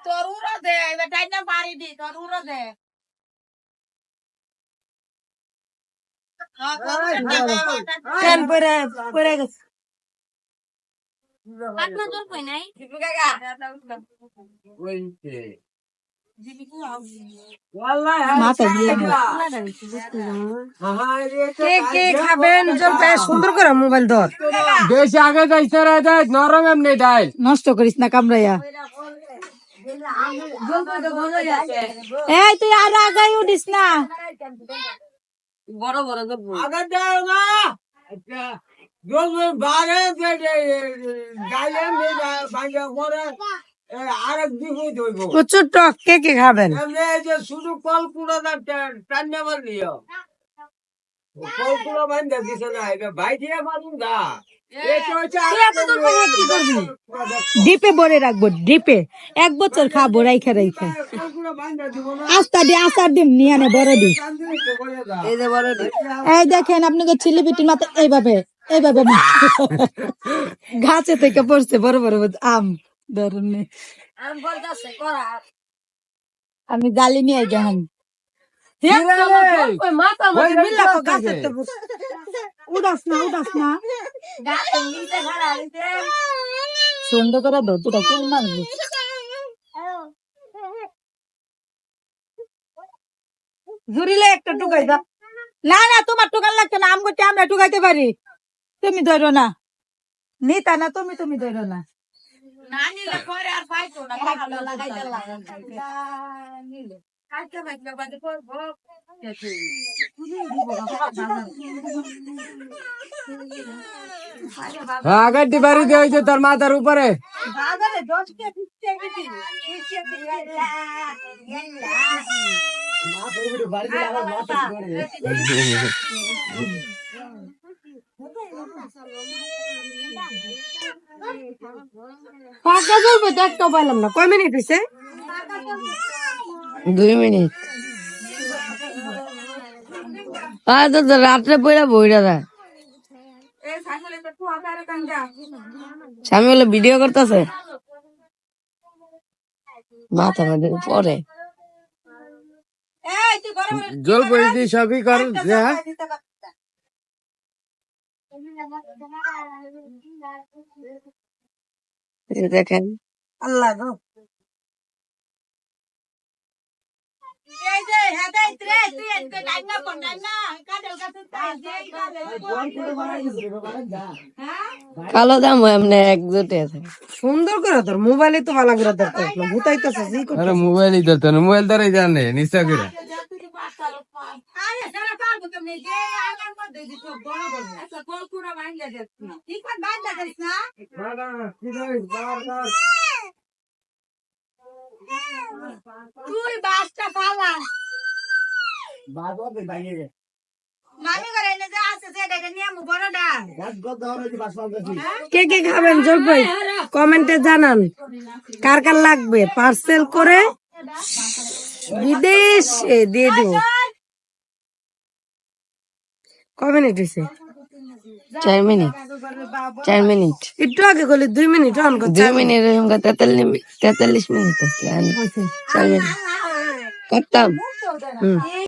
তোর উড়ো দে এবার টাইনা পারি দি তোর উড়ো দে কেন পরে পরে গেছে পাটনা তোর কই নাই মাথা দিয়ে কে কে খাবেন জলপাই সুন্দর করে মোবাইল ধর বেশি আগে যাইছে রে যাই নরম এমনি ডাইল নষ্ট করিস না কামড়াইয়া এই তুই আর আগাই উঠিস না বড় বড় আগে দাও না জল বারে ডাইলে ভাঙ্গা করে আরেক দিন হইব প্রচুর টক কে কে খাবেন এমনি যে শুধু কলকুড়া না টান্না মারলিও কলকুড়া বান্ধা দিছে না এটা ভাই দিয়ে মারুন দা ডিপে ভরে রাখবো ডিপে 1 বছর খাবো রাইখা রাইখা আস্তার ডিম নিয়ে আনে বড় ডিম এই দেখেন আপনাকে চিলি পিটির মাথা এইভাবে এইভাবে গাছে থেকে পড়ছে বড় বড় আম ধরুন আমি জালি নিয়ে যান উদাস না সুন্দর করে ধরতুটা কোন মারবি জুরিলে একটা টুকাই দাও না না তোমার টুকান লাগতো না আমগো আমরা টুকাইতে পারি তুমি ধরো না নিতা না তুমি ধরো না না নিলে পরে আর পাইতো না ভালো লাগাইতে নিলে কাটতে বাইতে বাদে করব আগে বাড়ি দিয়ে হয়েছে তোর মাথার উপরে পাকা চলবে দেখতে পাইলাম না কয় মিনিট হয়েছে 2 মিনিট রাত্রে পড়া বইরা দেয় স্বামী হলো ভিডিও করতেছে মাথা মাঝে পরে জল পড়ি সবই কর যা দেখেন আল্লাহ গো কালো দাম এমনি একজোটে আছে সুন্দর করে তোর মোবাইলে তো ভালো করে ধরতে ভুতাইতেছে আরে মোবাইলই ধরতো না মোবাইল ধরে জানে নিশা করে তুই বাসটা পালা কে কে খাবেন জলপাই কমেন্টে জানান কার কার লাগবে পার্সেল করে বিদেশে দিয়ে দিব কয় মিনিট হয়েছে 4 মিনিট একটু আগে করলে 2 মিনিট 2 মিনিট 43 মিনিট 4 মিনিট করতাম